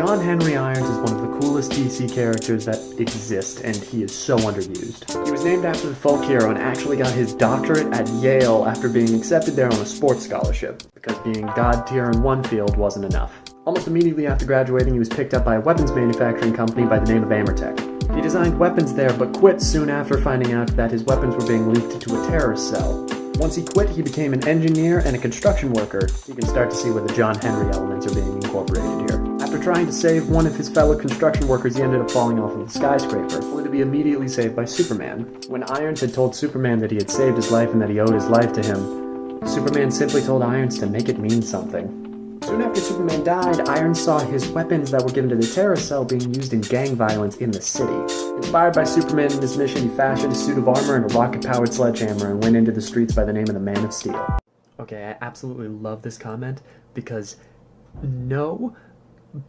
John Henry Irons is one of the coolest DC characters that exist, and he is so underused. He was named after the folk hero and actually got his doctorate at Yale after being accepted there on a sports scholarship, because being god tier in one field wasn't enough. Almost immediately after graduating, he was picked up by a weapons manufacturing company by the name of Amertech. He designed weapons there, but quit soon after finding out that his weapons were being leaked into a terrorist cell. Once he quit, he became an engineer and a construction worker. You can start to see where the John Henry elements are being incorporated here. After trying to save one of his fellow construction workers, he ended up falling off of the skyscraper, only to be immediately saved by Superman. When Irons had told Superman that he had saved his life and that he owed his life to him, Superman simply told Irons to make it mean something. Soon after Superman died, Irons saw his weapons that were given to the terrorist cell being used in gang violence in the city. Inspired by Superman in his mission, he fashioned a suit of armor and a rocket-powered sledgehammer and went into the streets by the name of the Man of Steel. Okay, I absolutely love this comment because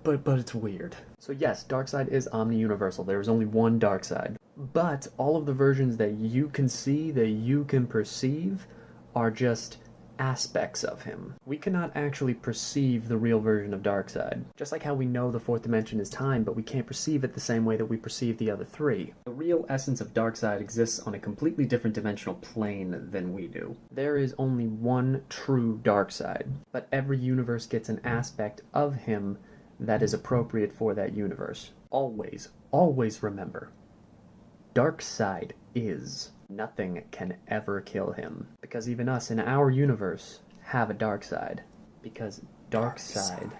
but it's weird. So yes, Darkseid is omni-universal. There is only one Darkseid. But all of the versions that you can see, that you can perceive, are just aspects of him. We cannot actually perceive the real version of Darkseid. Just like how we know the fourth dimension is time, but we can't perceive it the same way that we perceive the other three. The real essence of Darkseid exists on a completely different dimensional plane than we do. There is only one true Darkseid, but every universe gets an aspect of him that is appropriate for that universe. Always, always remember, Darkseid is. Nothing can ever kill him. Because even us in our universe have a dark side. Because Darkseid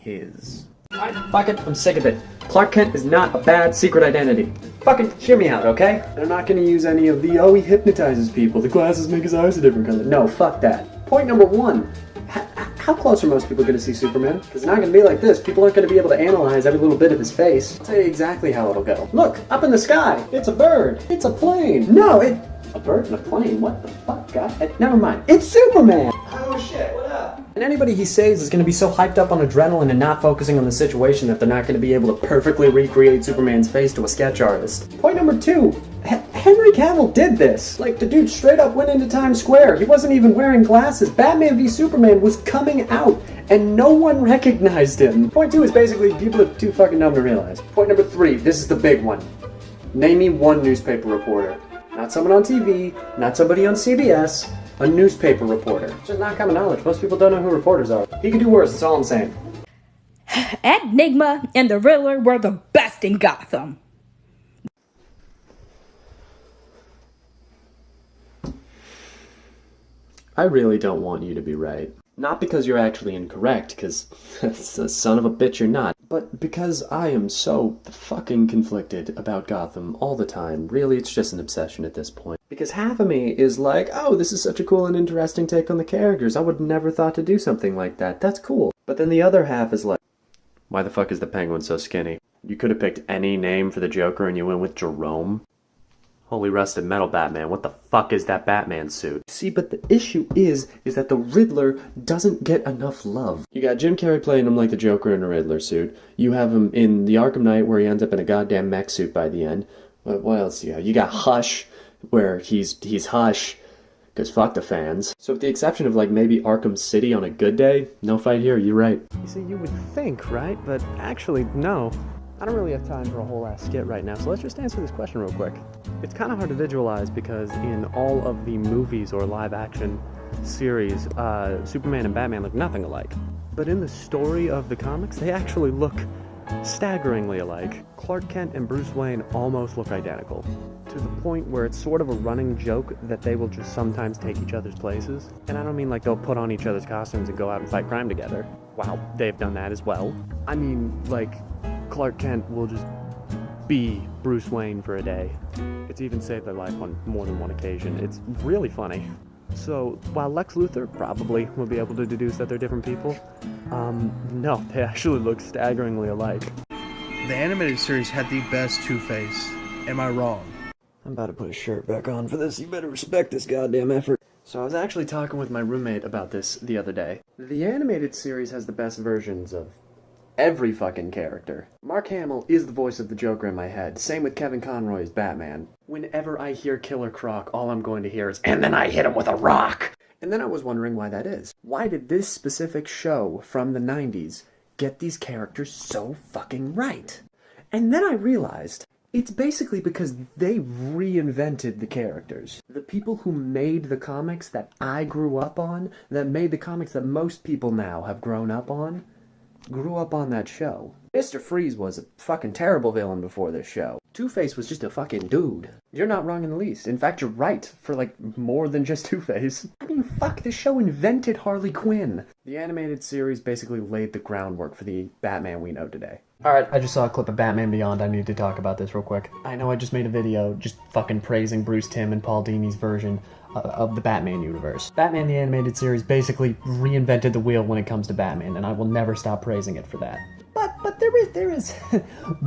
is. Alright, fuck it, I'm sick of it. Clark Kent is not a bad secret identity. Fucking hear me out, okay? They're not gonna use any of the, oh, he hypnotizes people, the glasses make his eyes a different color. No, fuck that. Point number one. How close are most people going to see Superman? Because it's not going to be like this. People aren't going to be able to analyze every little bit of his face. I'll tell you exactly how it'll go. Look, up in the sky. It's a bird. It's a plane. No, a bird and a plane? What the fuck, guy? Never mind. It's Superman! Oh shit, what up? And anybody he saves is going to be so hyped up on adrenaline and not focusing on the situation that they're not going to be able to perfectly recreate Superman's face to a sketch artist. Point number two. Henry Cavill did this. Like, the dude straight up went into Times Square. He wasn't even wearing glasses. Batman v Superman was coming out, and no one recognized him. Point two is basically people are too fucking dumb to realize. Point number three, this is the big one. Name me one newspaper reporter. Not someone on TV, not somebody on CBS, a newspaper reporter. It's just not common knowledge. Most people don't know who reporters are. He could do worse, that's all I'm saying. Enigma and the Riddler were the best in Gotham. I really don't want you to be right. Not because you're actually incorrect, because son of a bitch you're not, but because I am so fucking conflicted about Gotham all the time. Really, it's just an obsession at this point. Because half of me is like, oh, this is such a cool and interesting take on the characters. I would never thought to do something like that. That's cool. But then the other half is like, why the fuck is the Penguin so skinny? You could have picked any name for the Joker and you went with Jerome? Holy rusted metal, Batman, what the fuck is that Batman suit? See, but the issue is that the Riddler doesn't get enough love. You got Jim Carrey playing him like the Joker in a Riddler suit. You have him in the Arkham Knight where he ends up in a goddamn mech suit by the end. What else do you have? You got Hush, where he's Hush, because fuck the fans. So with the exception of like maybe Arkham City on a good day, no fight here, you're right. You see, you would think, right? But actually, no. I don't really have time for a whole ass skit right now, so let's just answer this question real quick. It's kind of hard to visualize because in all of the movies or live action series, Superman and Batman look nothing alike. But in the story of the comics, they actually look staggeringly alike. Clark Kent and Bruce Wayne almost look identical, to the point where it's sort of a running joke that they will just sometimes take each other's places. And I don't mean like they'll put on each other's costumes and go out and fight crime together. Wow, they've done that as well. I mean, like, Clark Kent will just be Bruce Wayne for a day. It's even saved their life on more than one occasion. It's really funny. So, while Lex Luthor probably will be able to deduce that they're different people, no, they actually look staggeringly alike. The animated series had the best Two-Face. Am I wrong? I'm about to put a shirt back on for this. You better respect this goddamn effort. So I was actually talking with my roommate about this the other day. The animated series has the best versions of every fucking character. Mark Hamill is the voice of the Joker in my head. Same with Kevin Conroy as Batman. Whenever I hear Killer Croc, all I'm going to hear is, and then I hit him with a rock! And then I was wondering why that is. Why did this specific show from the 90s get these characters so fucking right? And then I realized it's basically because they reinvented the characters. The people who made the comics that I grew up on, that made the comics that most people now have grown up on, grew up on that show. Mr. Freeze was a fucking terrible villain before this show. Two-Face was just a fucking dude. You're not wrong in the least. In fact, you're right for, like, more than just Two-Face. I mean, fuck, this show invented Harley Quinn. The animated series basically laid the groundwork for the Batman we know today. Alright, I just saw a clip of Batman Beyond. I need to talk about this real quick. I know I just made a video just fucking praising Bruce Timm and Paul Dini's version of the Batman universe. Batman the Animated Series basically reinvented the wheel when it comes to Batman, and I will never stop praising it for that. But there is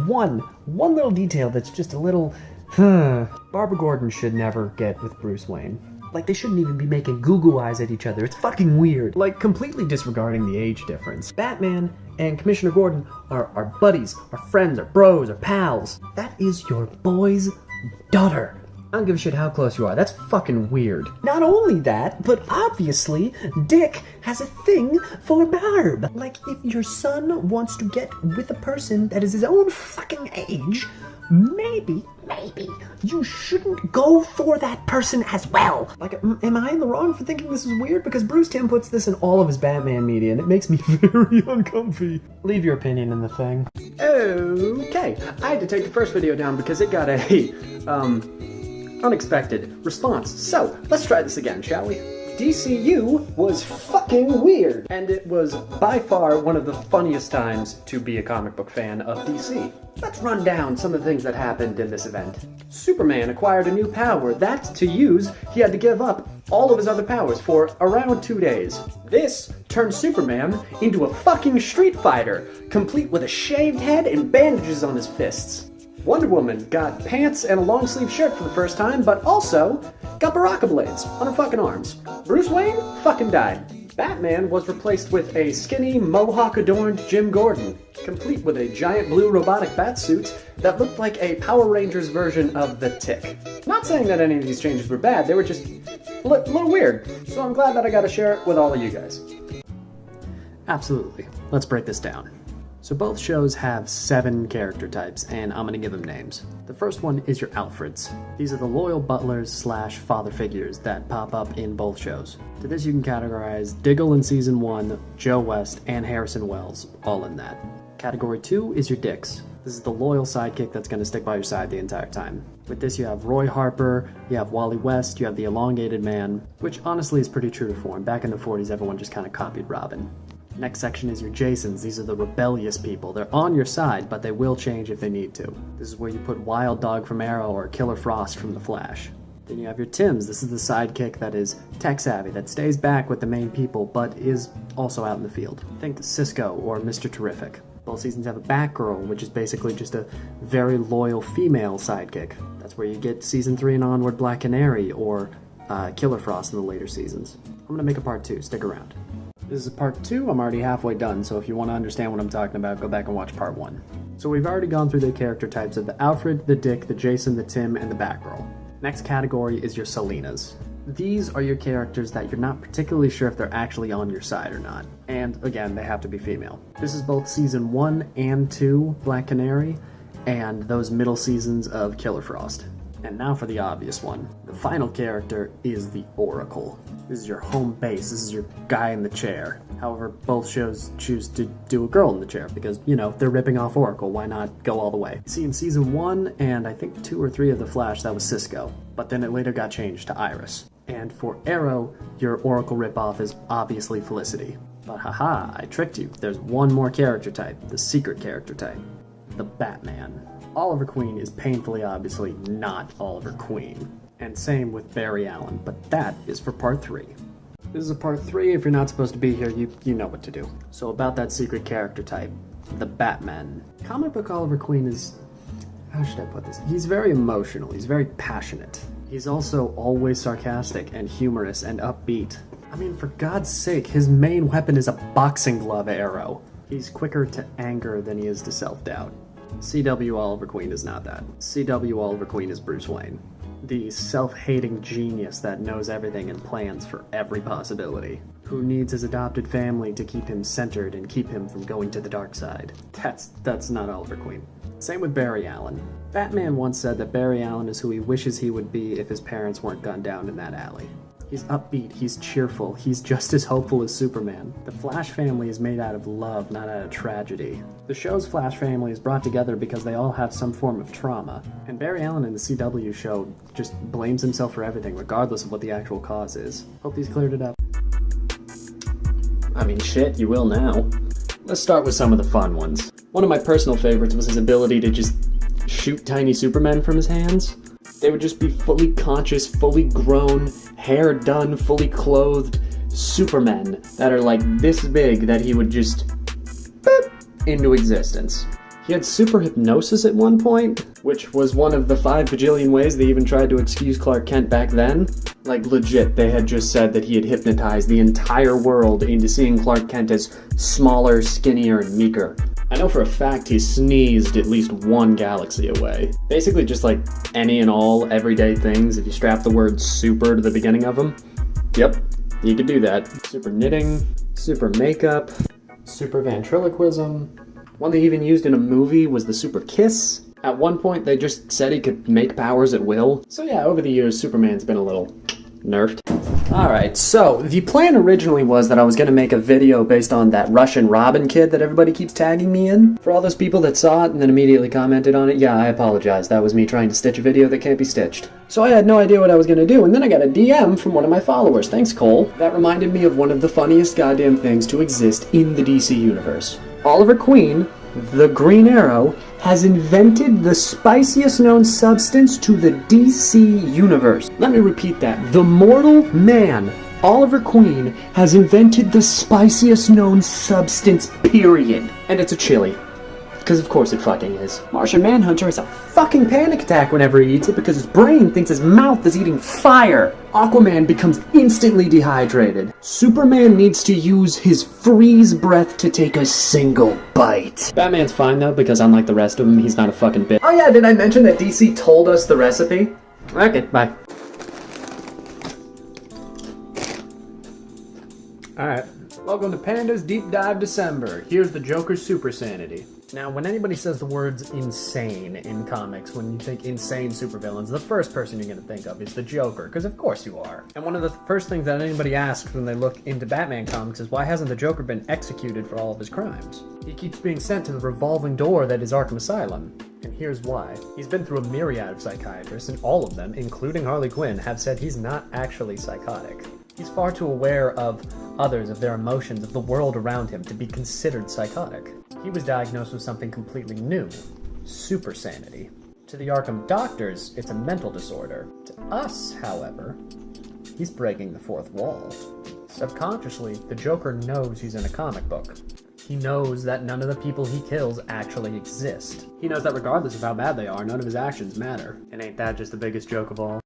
one little detail that's just a little, Barbara Gordon should never get with Bruce Wayne. Like, they shouldn't even be making goo-goo eyes at each other. It's fucking weird. Like, completely disregarding the age difference. Batman and Commissioner Gordon are buddies, are friends, are bros, are pals. That is your boy's daughter. I don't give a shit how close you are. That's fucking weird. Not only that, but obviously, Dick has a thing for Barb. Like, if your son wants to get with a person that is his own fucking age, maybe you shouldn't go for that person as well. Like, am I in the wrong for thinking this is weird? Because Bruce Timm puts this in all of his Batman media, and it makes me very uncomfy. Leave your opinion in the thing. Okay, I had to take the first video down because it got a, unexpected response. So, let's try this again, shall we? DCU was fucking weird, and it was by far one of the funniest times to be a comic book fan of DC. Let's run down some of the things that happened in this event. Superman acquired a new power that, to use, he had to give up all of his other powers for around 2 days. This turned Superman into a fucking Street Fighter, complete with a shaved head and bandages on his fists. Wonder Woman got pants and a long-sleeve shirt for the first time, but also got Baraka blades on her fucking arms. Bruce Wayne fucking died. Batman was replaced with a skinny, mohawk-adorned Jim Gordon, complete with a giant blue robotic batsuit that looked like a Power Rangers version of the Tick. Not saying that any of these changes were bad, they were just a little weird, so I'm glad that I got to share it with all of you guys. Absolutely. Let's break this down. So both shows have 7 character types, and I'm gonna give them names. The first one is your Alfreds. These are the loyal butlers / father figures that pop up in both shows. To this you can categorize Diggle in Season 1, Joe West, and Harrison Wells, all in that. Category 2 is your Dicks. This is the loyal sidekick that's gonna stick by your side the entire time. With this you have Roy Harper, you have Wally West, you have the Elongated Man, which honestly is pretty true to form. Back in the 40s everyone just kinda copied Robin. Next section is your Jasons. These are the rebellious people. They're on your side, but they will change if they need to. This is where you put Wild Dog from Arrow or Killer Frost from The Flash. Then you have your Tims. This is the sidekick that is tech-savvy, that stays back with the main people, but is also out in the field. Think Cisco or Mr. Terrific. Both seasons have a Batgirl, which is basically just a very loyal female sidekick. That's where you get Season 3 and onward Black Canary or Killer Frost in the later seasons. I'm gonna make a part 2. Stick around. This is part 2, I'm already halfway done, so if you want to understand what I'm talking about, go back and watch part 1. So we've already gone through the character types of the Alfred, the Dick, the Jason, the Tim, and the Batgirl. Next category is your Selenas. These are your characters that you're not particularly sure if they're actually on your side or not. And again, they have to be female. This is both Season 1 and 2 Black Canary, and those middle seasons of Killer Frost. And now for the obvious one. The final character is the Oracle. This is your home base, this is your guy in the chair. However, both shows choose to do a girl in the chair because, you know, they're ripping off Oracle, why not go all the way? You see, in Season 1 and I think 2 or 3 of The Flash, that was Cisco, but then it later got changed to Iris. And for Arrow, your Oracle ripoff is obviously Felicity. But haha, I tricked you. There's one more character type, the secret character type, the Batman. Oliver Queen is painfully obviously not Oliver Queen. And same with Barry Allen, but that is for part 3. This is a part 3, if you're not supposed to be here, you know what to do. So about that secret character type, the Batman. Comic book Oliver Queen is, how should I put this? He's very emotional, he's very passionate. He's also always sarcastic and humorous and upbeat. I mean, for God's sake, his main weapon is a boxing glove arrow. He's quicker to anger than he is to self-doubt. CW Oliver Queen is not that. CW Oliver Queen is Bruce Wayne. The self-hating genius that knows everything and plans for every possibility. who needs his adopted family to keep him centered and keep him from going to the dark side. That's not Oliver Queen. Same with Barry Allen. Batman once said that Barry Allen is who he wishes he would be if his parents weren't gunned down in that alley. He's upbeat, he's cheerful, he's just as hopeful as Superman. The Flash family is made out of love, not out of tragedy. The show's Flash family is brought together because they all have some form of trauma, and Barry Allen in the CW show just blames himself for everything, regardless of what the actual cause is. Hope he's cleared it up. I mean, shit, you will now. Let's start with some of the fun ones. One of my personal favorites was his ability to just shoot tiny Supermen from his hands. They would just be fully conscious, fully grown, hair done, fully clothed Supermen that are like this big that he would just boop into existence. He had super hypnosis at one point, which was one of the 5 bajillion ways they even tried to excuse Clark Kent back then. Like legit, they had just said that he had hypnotized the entire world into seeing Clark Kent as smaller, skinnier, and meeker. I know for a fact he sneezed at least one galaxy away. Basically just like any and all everyday things, if you strap the word super to the beginning of them, yep, you could do that. Super knitting, super makeup, super ventriloquism. One they even used in a movie was the super kiss. At one point they just said he could make powers at will. So yeah, over the years Superman's been a little nerfed. Alright, so the plan originally was that I was going to make a video based on that Russian Robin kid that everybody keeps tagging me in. For all those people that saw it and then immediately commented on it, yeah, I apologize. That was me trying to stitch a video that can't be stitched. So I had no idea what I was going to do, and then I got a DM from one of my followers. Thanks, Cole. That reminded me of one of the funniest goddamn things to exist in the DC universe. Oliver Queen, the Green Arrow, has invented the spiciest known substance to the DC universe. Let me repeat that. The mortal man, Oliver Queen, has invented the spiciest known substance, period. And it's a chili. Because of course it fucking is. Martian Manhunter has a fucking panic attack whenever he eats it because his brain thinks his mouth is eating fire. Aquaman becomes instantly dehydrated. Superman needs to use his freeze breath to take a single bite. Batman's fine though, because unlike the rest of them, he's not a fucking bitch. Oh yeah, did I mention that DC told us the recipe? Okay, bye. Alright, welcome to Panda's Deep Dive December. Here's the Joker's super sanity. Now, when anybody says the words insane in comics, when you think insane supervillains, the first person you're going to think of is the Joker, because of course you are. And one of the first things that anybody asks when they look into Batman comics is why hasn't the Joker been executed for all of his crimes? He keeps being sent to the revolving door that is Arkham Asylum. And here's why. He's been through a myriad of psychiatrists, and all of them, including Harley Quinn, have said he's not actually psychotic. He's far too aware of others, of their emotions, of the world around him to be considered psychotic. He was diagnosed with something completely new, super sanity. To the Arkham doctors, it's a mental disorder. To us, however, he's breaking the fourth wall. Subconsciously, the Joker knows he's in a comic book. He knows that none of the people he kills actually exist. He knows that regardless of how bad they are, none of his actions matter. And ain't that just the biggest joke of all?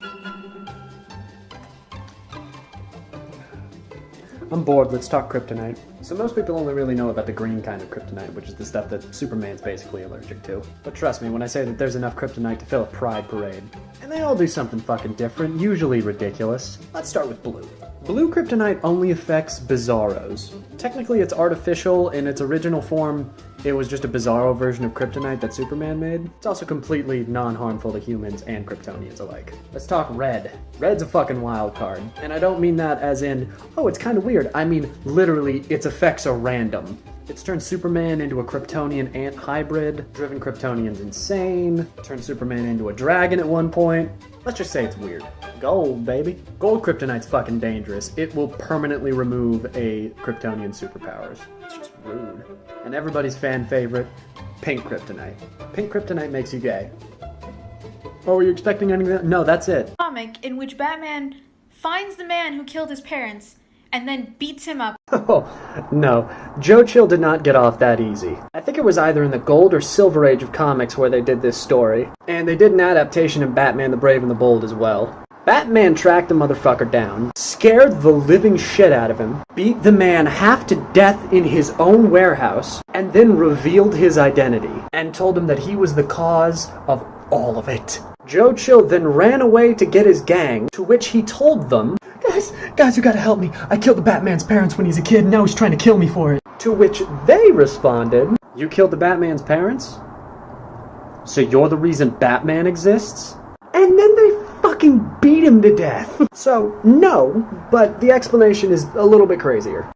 I'm bored, let's talk Kryptonite. So most people only really know about the green kind of Kryptonite, which is the stuff that Superman's basically allergic to. But trust me when I say that there's enough Kryptonite to fill a pride parade. And they all do something fucking different, usually ridiculous. Let's start with blue. Blue Kryptonite only affects Bizarros. Technically it's artificial. In its original form, it was just a Bizarro version of Kryptonite that Superman made. It's also completely non-harmful to humans and Kryptonians alike. Let's talk red. Red's a fucking wild card. And I don't mean that as in, oh, it's kind of weird. I mean, literally, its effects are random. It's turned Superman into a Kryptonian ant hybrid, driven Kryptonians insane, turned Superman into a dragon at one point. Let's just say it's weird. Gold, baby. Gold Kryptonite's fucking dangerous. It will permanently remove a Kryptonian superpowers. It's just rude. And everybody's fan favorite, pink Kryptonite. Pink Kryptonite makes you gay. Oh, were you expecting anything? No, that's it. Comic in which Batman finds the man who killed his parents and then beats him up. Oh, no. Joe Chill did not get off that easy. I think it was either in the Gold or Silver Age of comics where they did this story. And they did an adaptation of Batman the Brave and the Bold as well. Batman tracked the motherfucker down, scared the living shit out of him, beat the man half to death in his own warehouse, and then revealed his identity, and told him that he was the cause of all of it. Joe Chill then ran away to get his gang, to which he told them, Guys, you gotta help me. I killed the Batman's parents when he's a kid, and now he's trying to kill me for it. To which they responded, you killed the Batman's parents? So you're the reason Batman exists? And then they fucking beat him to death. So, no, but the explanation is a little bit crazier.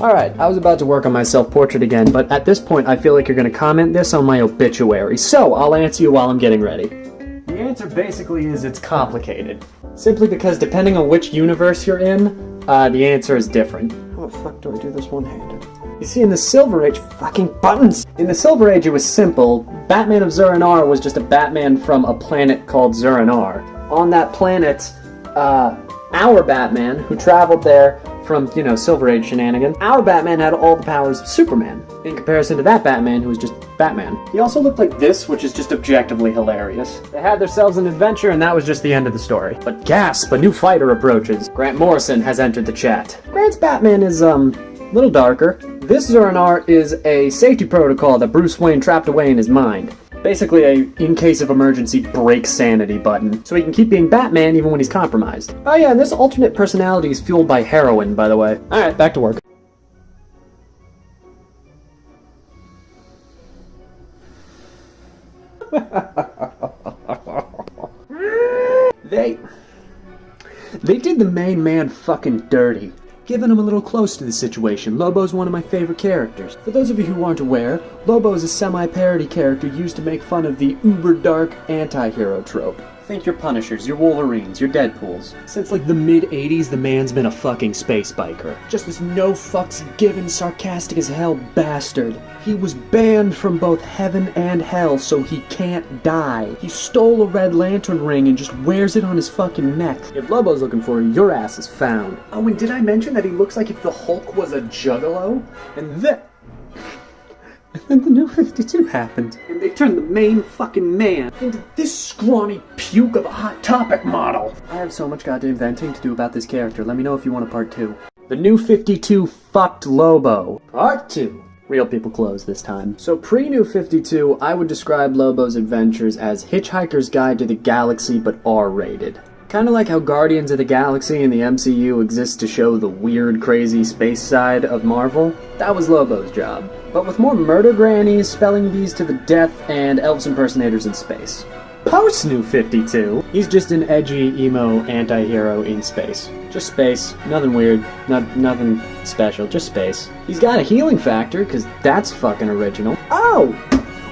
Alright, I was about to work on my self-portrait again, but at this point I feel like you're gonna comment this on my obituary, so I'll answer you while I'm getting ready. The answer basically is it's complicated. Simply because depending on which universe you're in, the answer is different. How the fuck do I do this one-handed? You see, in the Silver Age, fucking buttons! In the Silver Age, it was simple. Batman of Zur-En-Arrh was just a Batman from a planet called Zur-En-Arrh. On that planet, our Batman, who traveled there from, Silver Age shenanigans, our Batman had all the powers of Superman, in comparison to that Batman who was just Batman. He also looked like this, which is just objectively hilarious. They had themselves an adventure, and that was just the end of the story. But gasp, a new fighter approaches. Grant Morrison has entered the chat. Grant's Batman is, a little darker. This Zur-En-Arrh is a safety protocol that Bruce Wayne trapped away in his mind. Basically a, in case of emergency, break sanity button, so he can keep being Batman even when he's compromised. Oh yeah, and this alternate personality is fueled by heroin, by the way. Alright, back to work. They did the main man fucking dirty. Giving him a little close to the situation, Lobo's one of my favorite characters. For those of you who aren't aware, Lobo is a semi-parody character used to make fun of the uber-dark anti-hero trope. Think your Punishers, your Wolverines, your Deadpools. Since like the mid-80s, the man's been a fucking space biker. Just this no-fucks-given, sarcastic-as-hell bastard. He was banned from both heaven and hell, so he can't die. He stole a Red Lantern ring and just wears it on his fucking neck. If Lobo's looking for you, your ass is found. Oh, and did I mention that he looks like if the Hulk was a juggalo? And then the New 52 happened, and they turned the main fucking man into this scrawny puke of a Hot Topic model. I have so much goddamn venting to do about this character. Let me know if you want a part 2. The New 52 fucked Lobo. Part 2. Real people close this time. So pre-New 52, I would describe Lobo's adventures as Hitchhiker's Guide to the Galaxy, but R-rated. Kinda like how Guardians of the Galaxy in the MCU exists to show the weird, crazy space side of Marvel, that was Lobo's job. But with more murder grannies, spelling bees to the death, and Elvis impersonators in space. Post-New 52, he's just an edgy, emo anti-hero in space. Just space, nothing weird, nothing special, just space. He's got a healing factor, cause that's fucking original. Oh!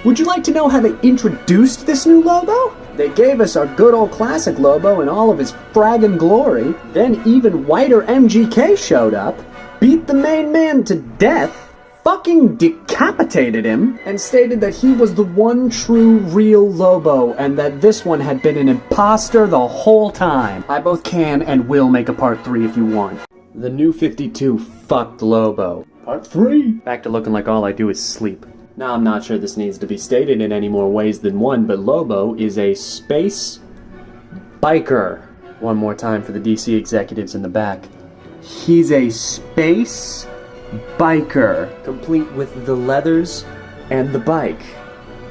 Would you like to know how they introduced this new Lobo? They gave us our good old classic Lobo in all of his fraggin' glory, then even whiter MGK showed up, beat the main man to death, fucking decapitated him, and stated that he was the one true real Lobo and that this one had been an imposter the whole time. I both can and will make a part 3 if you want. The New 52 fucked Lobo. Part 3. Back to looking like all I do is sleep. Now, I'm not sure this needs to be stated in any more ways than one, but Lobo is a space biker. One more time for the DC executives in the back. He's a space biker, complete with the leathers and the bike.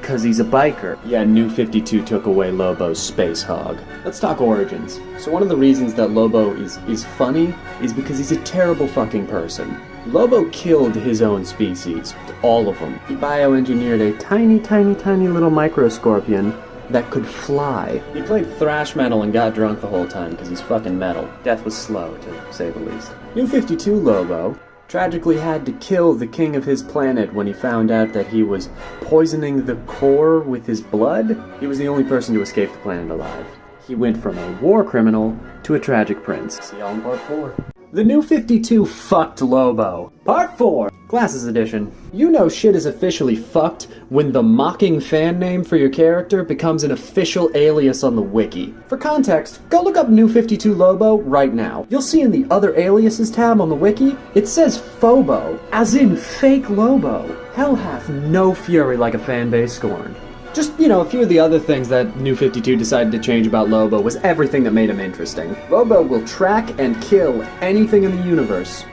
Cause he's a biker. Yeah, New 52 took away Lobo's space hog. Let's talk origins. So one of the reasons that Lobo is funny is because he's a terrible fucking person. Lobo killed his own species, all of them. He bioengineered a tiny little microscorpion that could fly. He played thrash metal and got drunk the whole time because he's fucking metal. Death was slow, to say the least. New 52 Lobo tragically had to kill the king of his planet when he found out that he was poisoning the core with his blood. He was the only person to escape the planet alive. He went from a war criminal to a tragic prince. See y'all in part 4. The New 52 fucked Lobo. Part 4. Glasses edition. You know shit is officially fucked when the mocking fan name for your character becomes an official alias on the wiki. For context, go look up New 52 Lobo right now. You'll see in the Other Aliases tab on the wiki, it says Phobo, as in fake Lobo. Hell hath no fury like a fanbase scorned. Just, a few of the other things that New 52 decided to change about Lobo was everything that made him interesting. Lobo will track and kill anything in the universe.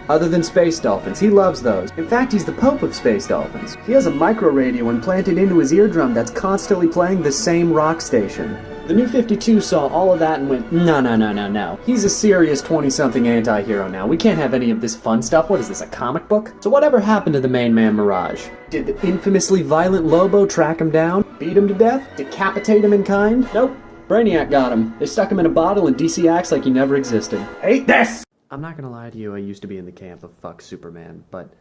Other than space dolphins. He loves those. In fact, he's the pope of space dolphins. He has a micro radio implanted into his eardrum that's constantly playing the same rock station. The New 52 saw all of that and went, no. He's a serious 20-something anti-hero now. We can't have any of this fun stuff. What is this, a comic book? So whatever happened to the main man Mirage? Did the infamously violent Lobo track him down, beat him to death, decapitate him in kind? Nope. Brainiac got him. They stuck him in a bottle and DC acts like he never existed. Hate this! I'm not gonna lie to you, I used to be in the camp of fuck Superman, but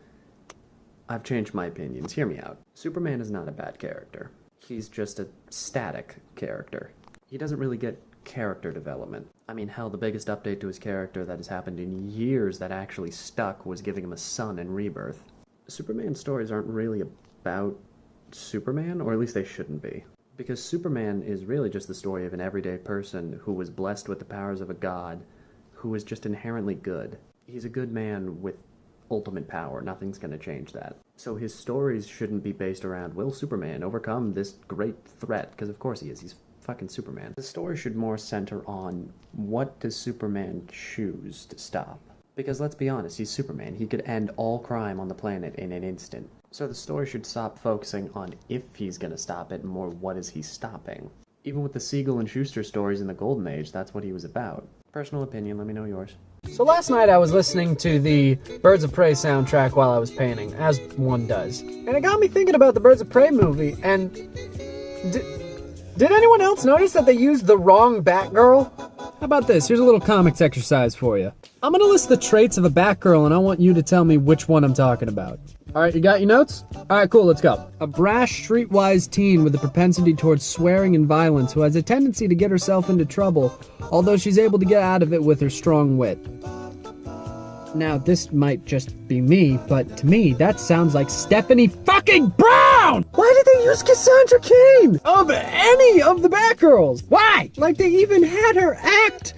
I've changed my opinions. Hear me out. Superman is not a bad character. He's just a static character. He doesn't really get character development. I mean, hell, the biggest update to his character that has happened in years that actually stuck was giving him a son in Rebirth. Superman stories aren't really about Superman, or at least they shouldn't be. Because Superman is really just the story of an everyday person who was blessed with the powers of a god, who is just inherently good. He's a good man with ultimate power. Nothing's gonna change that. So his stories shouldn't be based around, will Superman overcome this great threat? Because of course he is. He's fucking Superman. The story should more center on, what does Superman choose to stop? Because let's be honest, he's Superman. He could end all crime on the planet in an instant. So the story should stop focusing on if he's gonna stop it, and more what is he stopping. Even with the Siegel and Schuster stories in the Golden Age, that's what he was about. Personal opinion, let me know yours. So last night I was listening to the Birds of Prey soundtrack while I was painting, as one does. And it got me thinking about the Birds of Prey movie, and did anyone else notice that they used the wrong Batgirl? How about this? Here's a little comics exercise for you. I'm gonna list the traits of a Batgirl, and I want you to tell me which one I'm talking about. Alright, you got your notes? Alright, cool, let's go. A brash, streetwise teen with a propensity towards swearing and violence who has a tendency to get herself into trouble, although she's able to get out of it with her strong wit. Now, this might just be me, but to me, that sounds like Stephanie fucking Brown! Why did they use Cassandra Cain of any of the Batgirls? Why? Like, they even had her act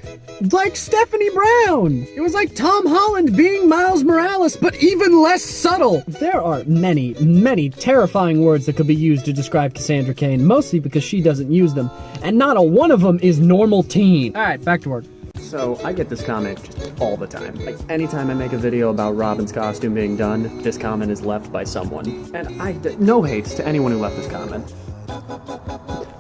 like Stephanie Brown. It was like Tom Holland being Miles Morales, but even less subtle. There are many, many terrifying words that could be used to describe Cassandra Cain, mostly because she doesn't use them, and not a one of them is normal teen. Alright, back to work. So, I get this comment just all the time. Like, anytime I make a video about Robin's costume being done, this comment is left by someone. And no hate to anyone who left this comment.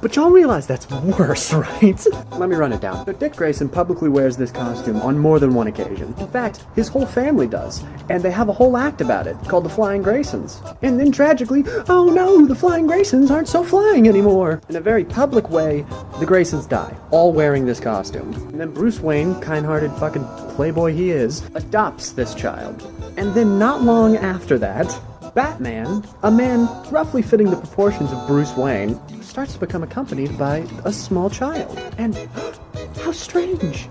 But y'all realize that's worse, right? Let me run it down. So Dick Grayson publicly wears this costume on more than one occasion. In fact, his whole family does. And they have a whole act about it, called the Flying Graysons. And then tragically, oh no, the Flying Graysons aren't so flying anymore. In a very public way, the Graysons die, all wearing this costume. And then Bruce Wayne, kind-hearted fucking playboy he is, adopts this child. And then not long after that, Batman, a man roughly fitting the proportions of Bruce Wayne, starts to become accompanied by a small child. And how strange!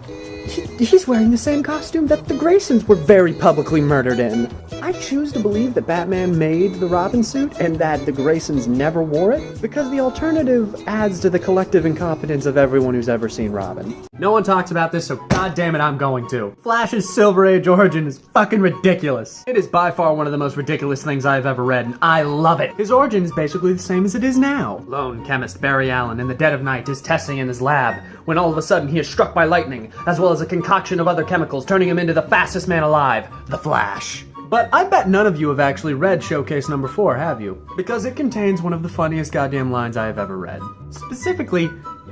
He's wearing the same costume that the Graysons were very publicly murdered in. I choose to believe that Batman made the Robin suit and that the Graysons never wore it, because the alternative adds to the collective incompetence of everyone who's ever seen Robin. No one talks about this, so goddammit I'm going to. Flash's Silver Age origin is fucking ridiculous. It is by far one of the most ridiculous things I've ever read, and I love it. His origin is basically the same as it is now. Lone chemist Barry Allen in the dead of night is testing in his lab, when all of a sudden he is struck by lightning, as well as a concoction of other chemicals, turning him into the fastest man alive, the Flash. But I bet none of you have actually read Showcase number 4, have you? Because it contains one of the funniest goddamn lines I have ever read. Specifically,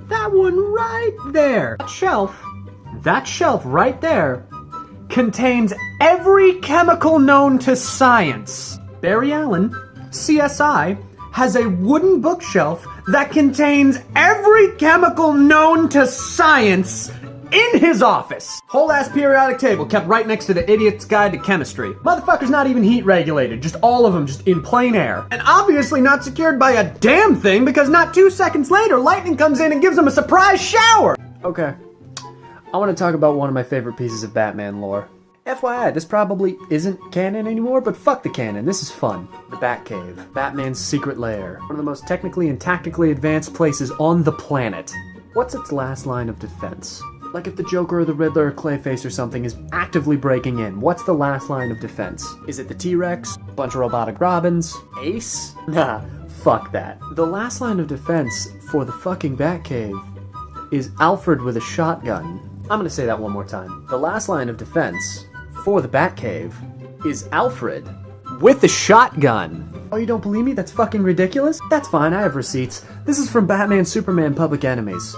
that one right there. That shelf right there contains every chemical known to science. Barry Allen, CSI, has a wooden bookshelf that contains every chemical known to science in his office. Whole ass periodic table kept right next to the Idiot's Guide to Chemistry. Motherfucker's not even heat regulated, just all of them just in plain air. And obviously not secured by a damn thing, because not 2 seconds later, lightning comes in and gives him a surprise shower. Okay, I want to talk about one of my favorite pieces of Batman lore. FYI, this probably isn't canon anymore, but fuck the canon, this is fun. The Batcave, Batman's secret lair. One of the most technically and tactically advanced places on the planet. What's its last line of defense? Like if the Joker or the Riddler or Clayface or something is actively breaking in, what's the last line of defense? Is it the T-Rex? Bunch of robotic Robins? Ace? Nah, fuck that. The last line of defense for the fucking Batcave is Alfred with a shotgun. I'm gonna say that one more time. The last line of defense for the Batcave is Alfred with a shotgun. Oh, you don't believe me? That's fucking ridiculous? That's fine, I have receipts. This is from Batman Superman Public Enemies.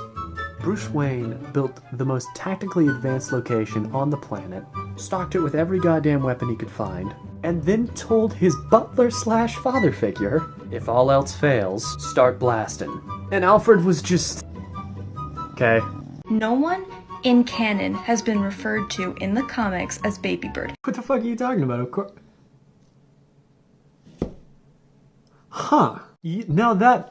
Bruce Wayne built the most tactically advanced location on the planet, stocked it with every goddamn weapon he could find, and then told his butler/father figure, if all else fails, start blasting. And Alfred was just... okay. No one in canon has been referred to in the comics as Baby Bird. What the fuck are you talking about? Of course... Huh. No, that...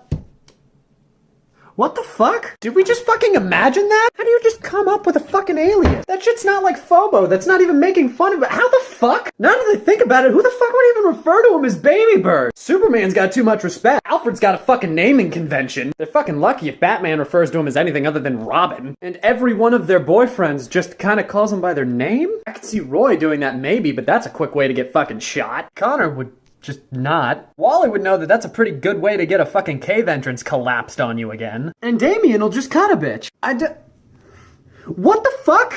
What the fuck? Did we just fucking imagine that? How do you just come up with a fucking alien? That shit's not like Phobo. That's not even making fun of it. How the fuck? Now that I think about it, who the fuck would even refer to him as Baby Bird? Superman's got too much respect. Alfred's got a fucking naming convention. They're fucking lucky if Batman refers to him as anything other than Robin. And every one of their boyfriends just kind of calls him by their name? I could see Roy doing that maybe, but that's a quick way to get fucking shot. Connor would... just not. Wally would know that that's a pretty good way to get a fucking cave entrance collapsed on you again. And Damien'll just cut a bitch. What the fuck?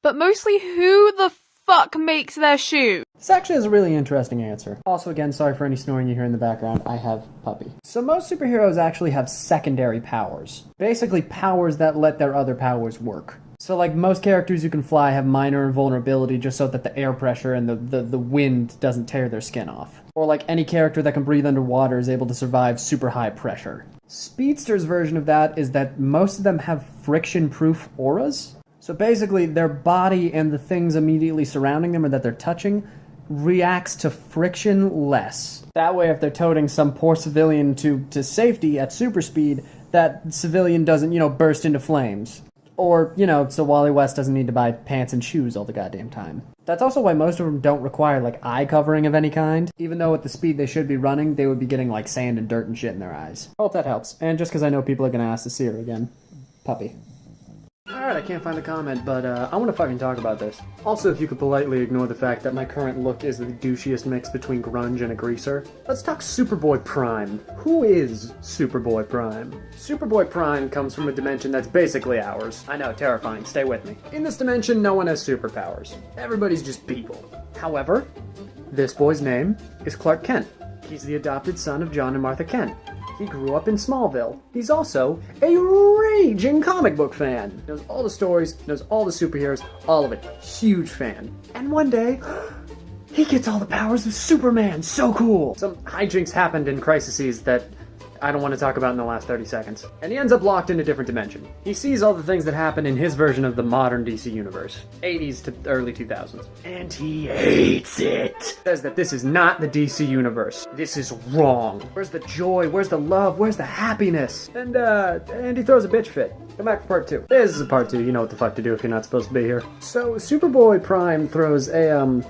But mostly, who the fuck makes their shoe? This actually is a really interesting answer. Also, again, sorry for any snoring you hear in the background. I have puppy. So most superheroes actually have secondary powers. Basically powers that let their other powers work. So like most characters who can fly have minor invulnerability just so that the air pressure and the wind doesn't tear their skin off. Or like any character that can breathe underwater is able to survive super high pressure. Speedster's version of that is that most of them have friction-proof auras. So basically their body and the things immediately surrounding them or that they're touching reacts to friction less. That way if they're toting some poor civilian to safety at super speed, that civilian doesn't, burst into flames. Or, so Wally West doesn't need to buy pants and shoes all the goddamn time. That's also why most of them don't require, eye covering of any kind. Even though at the speed they should be running, they would be getting, sand and dirt and shit in their eyes. Hope that helps. And just because I know people are going to ask to see her again. Puppy. Alright, I can't find the comment, but I want to fucking talk about this. Also, if you could politely ignore the fact that my current look is the douchiest mix between grunge and a greaser, let's talk Superboy Prime. Who is Superboy Prime? Superboy Prime comes from a dimension that's basically ours. I know, terrifying, stay with me. In this dimension, no one has superpowers. Everybody's just people. However, this boy's name is Clark Kent. He's the adopted son of John and Martha Kent. He grew up in Smallville. He's also a raging comic book fan. Knows all the stories, knows all the superheroes, all of it. Huge fan. And one day, he gets all the powers of Superman. So cool. Some hijinks happened in Crises that I don't want to talk about in the last 30 seconds. And he ends up locked in a different dimension. He sees all the things that happen in his version of the modern DC universe. 80s to early 2000s. And he hates it. Says that this is not the DC universe. This is wrong. Where's the joy? Where's the love? Where's the happiness? And he throws a bitch fit. Come back for part 2. This is part 2. You know what the fuck to do if you're not supposed to be here. So, Superboy Prime throws a,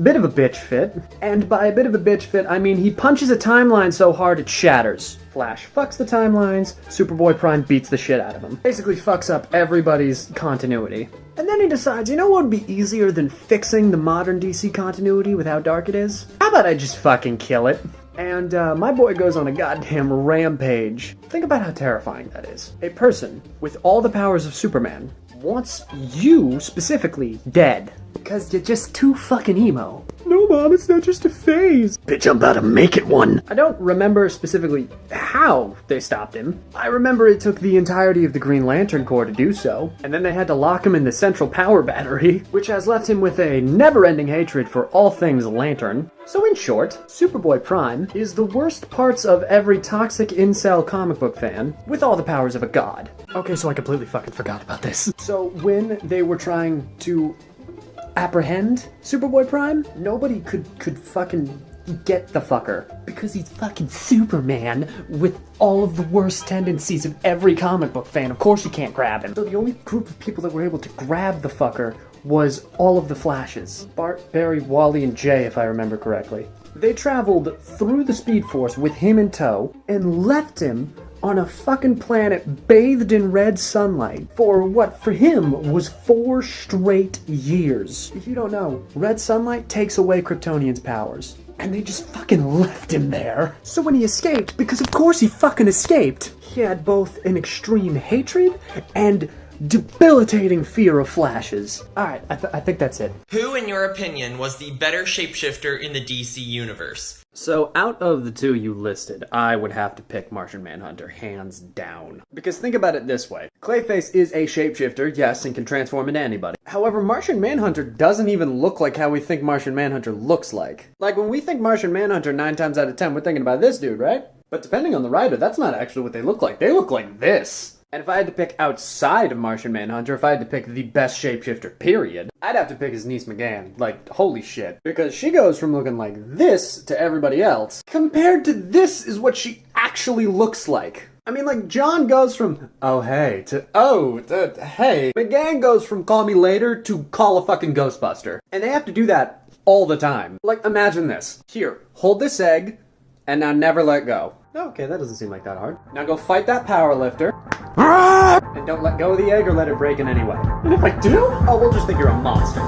bit of a bitch fit, and by a bit of a bitch fit, I mean he punches a timeline so hard it shatters. Flash fucks the timelines, Superboy Prime beats the shit out of him. Basically fucks up everybody's continuity. And then he decides, you know what would be easier than fixing the modern DC continuity with how dark it is? How about I just fucking kill it? And my boy goes on a goddamn rampage. Think about how terrifying that is. A person with all the powers of Superman wants you, specifically, dead. Because you're just too fucking emo. No, Mom, it's not just a phase. Bitch, I'm about to make it one. I don't remember specifically how they stopped him. I remember it took the entirety of the Green Lantern Corps to do so. And then they had to lock him in the Central Power Battery, which has left him with a never-ending hatred for all things Lantern. So in short, Superboy Prime is the worst parts of every toxic incel comic book fan with all the powers of a god. Okay, so I completely fucking forgot about this. So when they were trying to apprehend Superboy Prime, nobody could fucking get the fucker. Because he's fucking Superman with all of the worst tendencies of every comic book fan. Of course you can't grab him. So the only group of people that were able to grab the fucker was all of the Flashes. Bart, Barry, Wally, and Jay, if I remember correctly. They traveled through the Speed Force with him in tow and left him on a fucking planet bathed in red sunlight for what for him was 4 straight years. If you don't know, red sunlight takes away Kryptonians' powers. And they just fucking left him there. So when he escaped, because of course he fucking escaped, he had both an extreme hatred and debilitating fear of Flashes. Alright, I think that's it. Who, in your opinion, was the better shapeshifter in the DC universe? So out of the two you listed, I would have to pick Martian Manhunter, hands down. Because think about it this way. Clayface is a shapeshifter, yes, and can transform into anybody. However, Martian Manhunter doesn't even look like how we think Martian Manhunter looks like. Like, when we think Martian Manhunter, 9 times out of 10, we're thinking about this dude, right? But depending on the writer, that's not actually what they look like. They look like this. And if I had to pick outside of Martian Manhunter, if I had to pick the best shapeshifter, period, I'd have to pick his niece McGann. Like, holy shit. Because she goes from looking like this to everybody else, compared to this is what she actually looks like. I mean, like, John goes from, oh, hey, to, oh, to, hey. McGann goes from call me later to call a fucking Ghostbuster. And they have to do that all the time. Like, imagine this. Here, hold this egg, and now never let go. Okay, that doesn't seem like that hard. Now go fight that power lifter. And don't let go of the egg or let it break in any way. And if I do, oh, we'll just think you're a monster.